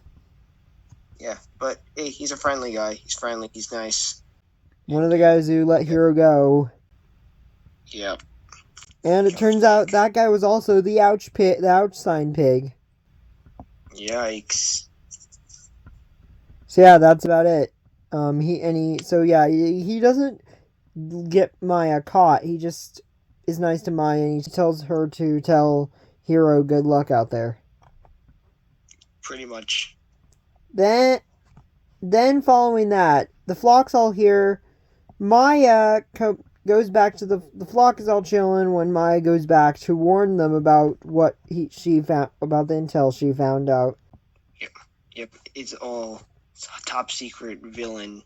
Yeah, but hey, he's a friendly guy. He's friendly. He's nice. One of the guys who let Hiro go. Yep. And it turns out that guy was also the ouch sign pig. Yikes. So yeah, that's about it. He doesn't get Maya caught. He just is nice to Maya and he tells her to tell Hiro good luck out there. Pretty much. Then following that, the flock's all here. Maya goes back to the flock is all chilling when Maya goes back to warn them about what she found about the intel she found out. Yep. It's all top secret villain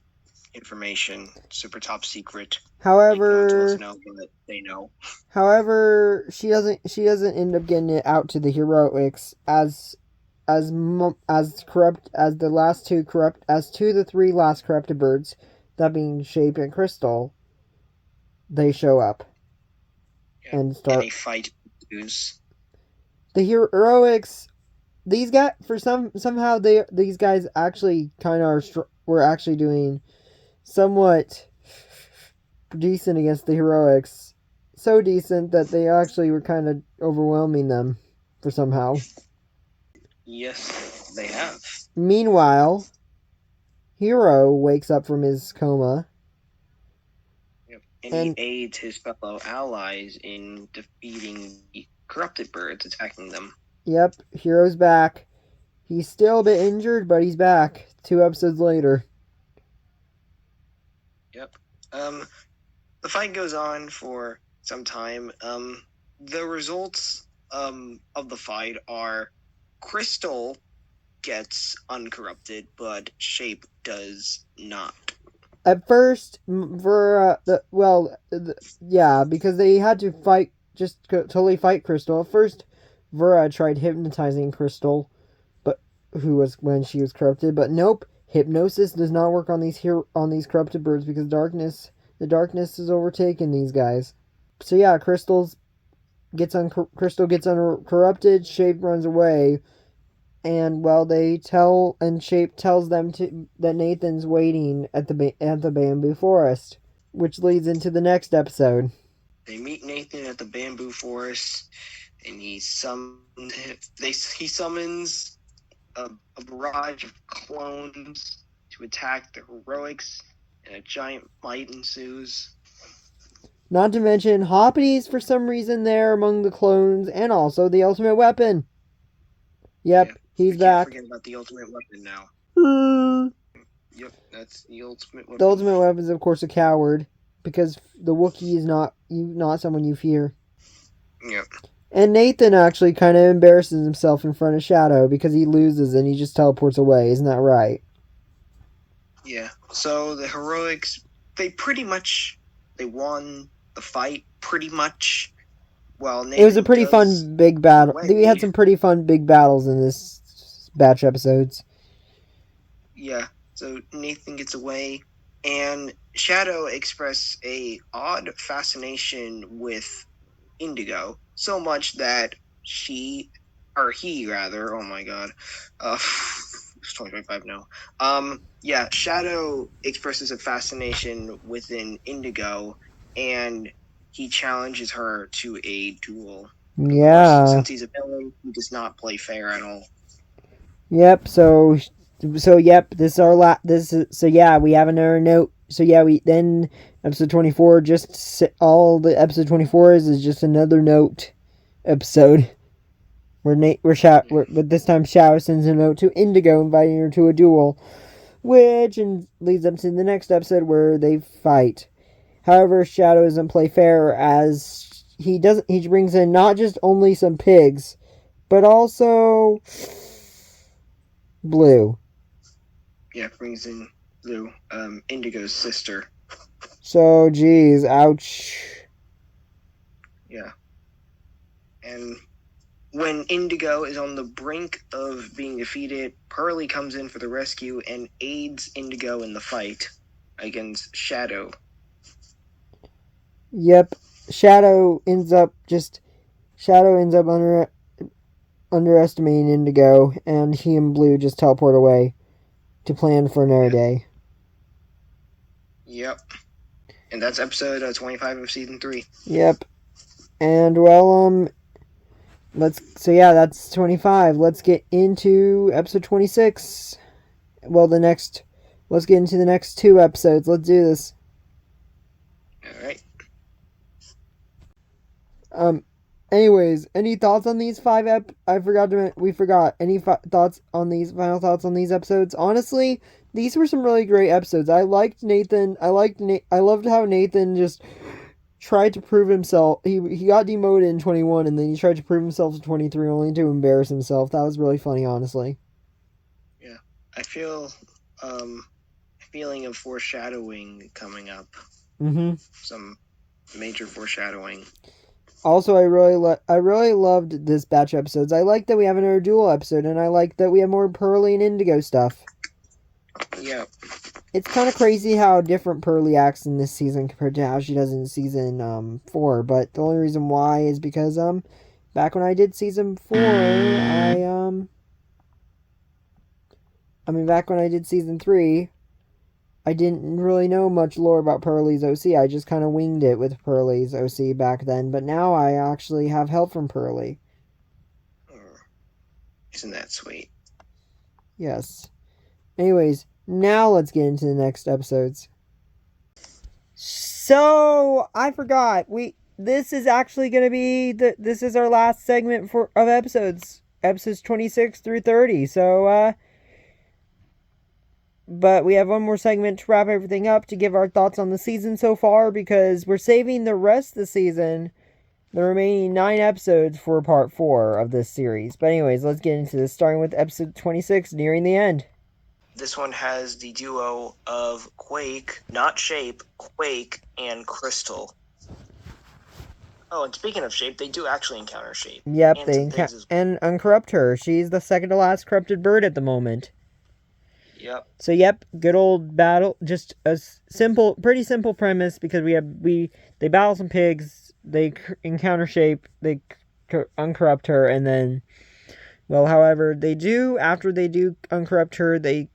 information, super top secret. However, know, but they know. However, she doesn't end up getting it out to the heroics as corrupt as the last two corrupt as two of the 3 last corrupted birds, that being Shape and Crystal. They show up and start and a fight ensues. The heroics. These guys somehow these guys actually kind of were actually doing somewhat decent against the heroics. So decent that they actually were kind of overwhelming them for somehow. Yes, they have. Meanwhile, Hiro wakes up from his coma. Yep. And he aids his fellow allies in defeating the corrupted birds attacking them. Yep, Hiro's back. He's still a bit injured, but he's back 2 episodes later. Yep. The fight goes on for some time. The results of the fight are Crystal gets uncorrupted, but Shape does not. At first, because they had to fight, totally fight Crystal. At first, Vera tried hypnotizing Crystal, when she was corrupted, but nope, hypnosis does not work on these corrupted birds because the darkness has overtaken these guys. So yeah, Crystal gets uncorrupted, Shape runs away, and Shape tells them that Nathan's waiting at the bamboo forest, which leads into the next episode. They meet Nathan at the bamboo forest, and he summons a barrage of clones to attack the heroics, and a giant fight ensues. Not to mention, Hoppity's for some reason there among the clones, and also the ultimate weapon. Yep, he's back. Can't forget about the ultimate weapon now. Yep, that's the ultimate weapon. The ultimate weapon is, of course, a coward, because the Wookiee is not someone you fear. Yep. And Nathan actually kind of embarrasses himself in front of Shadow because he loses and he just teleports away. Isn't that right? Yeah. So the heroics, they won the fight pretty much. Well, Nathan It was a pretty fun big battle. We had some pretty fun big battles in this batch episodes. Yeah. So Nathan gets away, and Shadow expressed a odd fascination with Indigo, so much that he rather, oh my god, it's 2025 now. Yeah, Shadow expresses a fascination within Indigo, and he challenges her to a duel. Yeah. Of course, since he's a villain, he does not play fair at all. Yep. So yep. This is our so yeah. We have another note. So yeah. We then episode 24. All the episode 24 is just another note episode. But this time Shadow sends a note to Indigo inviting her to a duel, which leads up to the next episode where they fight. However, Shadow doesn't play fair as he brings in not just only some pigs, but also Blue. Yeah, brings in Blue, Indigo's sister. So, geez, ouch. Yeah. And when Indigo is on the brink of being defeated, Pearly comes in for the rescue and aids Indigo in the fight against Shadow. Yep. Shadow ends up underestimating Indigo, and he and Blue just teleport away to plan for another day. Yep. And that's episode 25 of season 3. Yep. And well, that's 25. Let's get into episode 26. Well, let's get into the next 2 episodes. Let's do this. Alright. Anyways, any thoughts on these 5 we forgot. Any thoughts on these, final thoughts on these episodes? Honestly, these were some really great episodes. I liked Nathan. I loved how Nathan just tried to prove himself. He got demoted in 21, and then he tried to prove himself in 23, only to embarrass himself. That was really funny, honestly. Yeah. I feel a feeling of foreshadowing coming up. Mm-hmm. Some major foreshadowing. Also, I really loved this batch of episodes. I like that we have another duel episode, and I like that we have more Pearly and Indigo stuff. Yeah. It's kind of crazy how different Pearly acts in this season compared to how she does in season 4. But the only reason why is because back when I did season 4, back when I did season 3, I didn't really know much lore about Pearly's OC. I just kind of winged it with Pearly's OC back then. But now I actually have help from Pearly. Isn't that sweet? Yes. Anyways, now let's get into the next episodes. So, I forgot. This is actually going to be this is our last segment of episodes 26 through 30. So, but we have one more segment to wrap everything up to give our thoughts on the season so far, because we're saving the rest of the season, the remaining 9 episodes, for part 4 of this series. But anyways, let's get into this, starting with episode 26, nearing the end. This one has the duo of Quake, not Shape, Quake and Crystal. Oh, and speaking of Shape, they do actually encounter Shape. Yep, and uncorrupt her. She's the second to last corrupted bird at the moment. Yep. So yep, good old battle. Just a pretty simple premise, because they battle some pigs, they encounter Shape, they uncorrupt her, and then, well, however, after they do uncorrupt her, they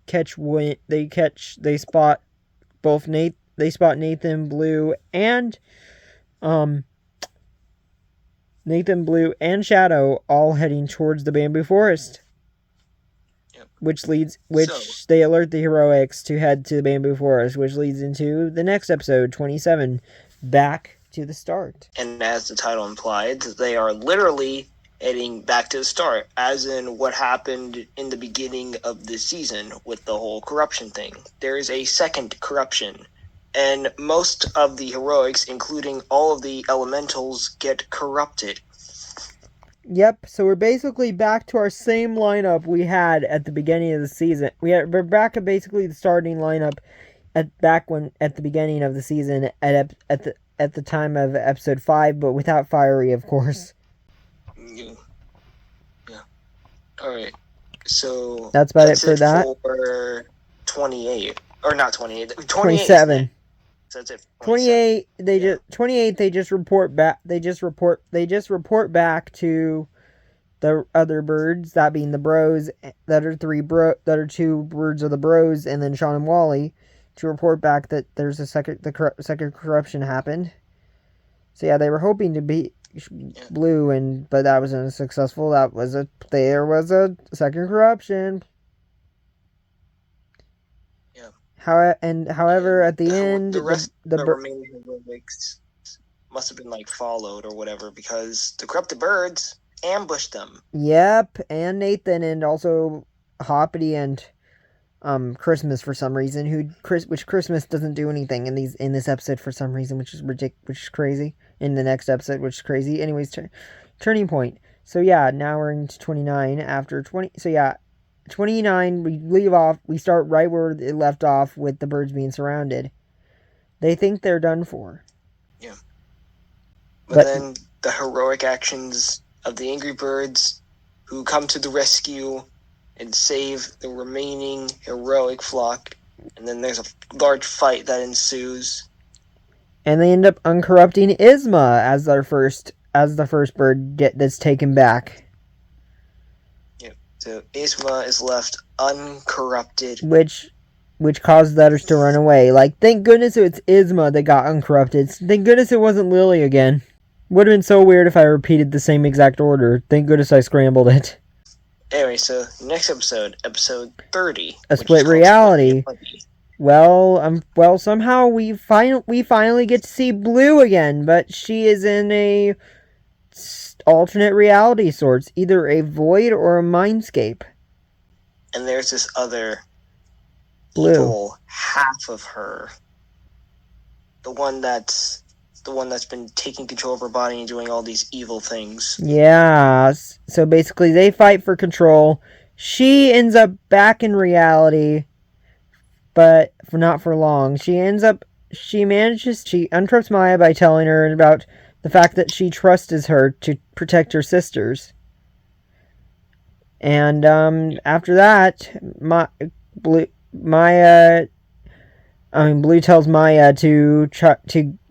spot Nathan Blue and Shadow all heading towards the bamboo forest. Which they alert the heroics to head to the bamboo forest, which leads into the next episode, 27, back to the start. And as the title implied, they are literally heading back to the start, as in what happened in the beginning of this season with the whole corruption thing. There is a second corruption, and most of the heroics, including all of the elementals, get corrupted. Yep, so we're basically back to our same lineup we had at the beginning of the season. We're back at basically the starting lineup at the beginning of the season at the time of episode 5, but without Fiery, of course. Yeah. All right. So That's about it for that. For 28 or not 28. 27. So that's it. 28. They just report back. They just report back to the other birds, that being the bros, that are two birds of the bros, and then Sean and Wally, to report back that there's second corruption happened. So yeah, they were hoping to beat Blue, but that was unsuccessful. There was a second corruption. Yeah. However, at the end, the rest of the remaining heroics must have been like followed or whatever, because the corrupted birds ambushed them. Yep, and Nathan, and also Hoppity and Christmas for some reason. Which Christmas doesn't do anything in this episode for some reason, which is crazy. In the next episode, which is crazy. Anyways, turning point. So yeah, now we're into 29 after 20. So yeah, 29. We start right where it left off with the birds being surrounded. They think they're done for. Yeah. But then the heroic actions of the Angry Birds, who come to the rescue and save the remaining heroic flock, and then there's a large fight that ensues. And they end up uncorrupting Isma as the first bird that's taken back. Yeah. So Isma is left uncorrupted, which caused the others to run away. Like, thank goodness it's Isma that got uncorrupted. Thank goodness it wasn't Lily again. Would have been so weird if I repeated the same exact order. Thank goodness I scrambled it. Anyway, so next episode 30. A split reality. Well, somehow we finally get to see Blue again, but she is in a alternate reality sorts, either a void or a mindscape. And there's this other Blue evil half of her, the one that's been taking control of her body and doing all these evil things. Yeah, so basically they fight for control. She ends up back in reality, but not for long. She untraps Maya by telling her about the fact that she trusts her to protect her sisters. And after that, Blue tells Maya to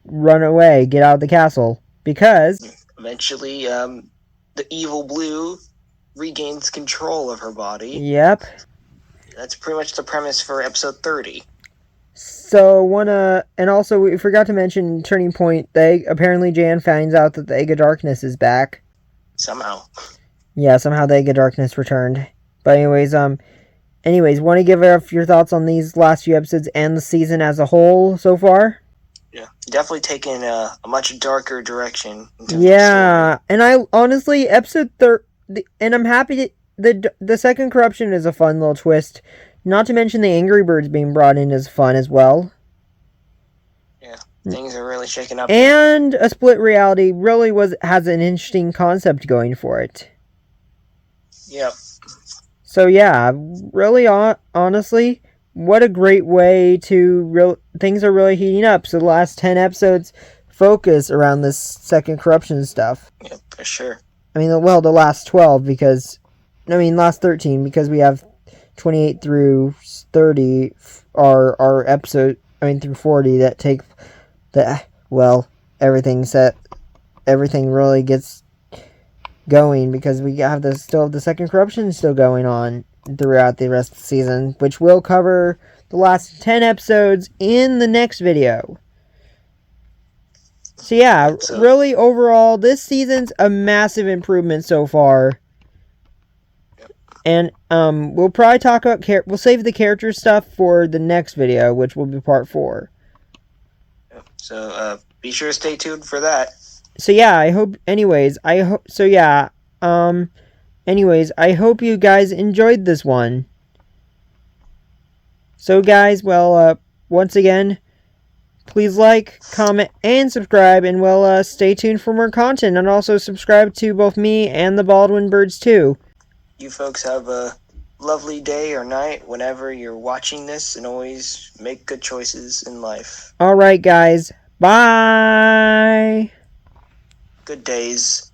run away, get out of the castle, because eventually the evil Blue regains control of her body. Yep. That's pretty much the premise for episode 30. So and also we forgot to mention turning point. Apparently Jan finds out that the Egg of Darkness is back. Somehow. Yeah, somehow the Egg of Darkness returned. But anyways, want to give your thoughts on these last few episodes and the season as a whole so far? Yeah, definitely taken a much darker direction. Yeah, and I honestly, episode 30, and I'm happy that the second corruption is a fun little twist. Not to mention the Angry Birds being brought in is fun as well. Yeah, things are really shaking up. And a split reality really has an interesting concept going for it. Yep. So yeah, really, honestly, what a great way to things are really heating up. So the last 10 episodes focus around this second corruption stuff. Yep, for sure. I mean, well, the last 12 last 13 because we have 28 through 30 are episode. Through 40 that take everything really gets going because we have the second corruption still going on throughout the rest of the season, which we'll cover the last 10 episodes in the next video. So yeah, really overall, this season's a massive improvement so far. And we'll probably talk about we'll save the character stuff for the next video, which will be part 4. So be sure to stay tuned for that. So yeah, I hope you guys enjoyed this one. So guys, once again, please like, comment, and subscribe, and we'll stay tuned for more content, and also subscribe to both me and the Baldwin Birds too. You folks have a lovely day or night whenever you're watching this, and always make good choices in life. Alright guys, bye! Good days.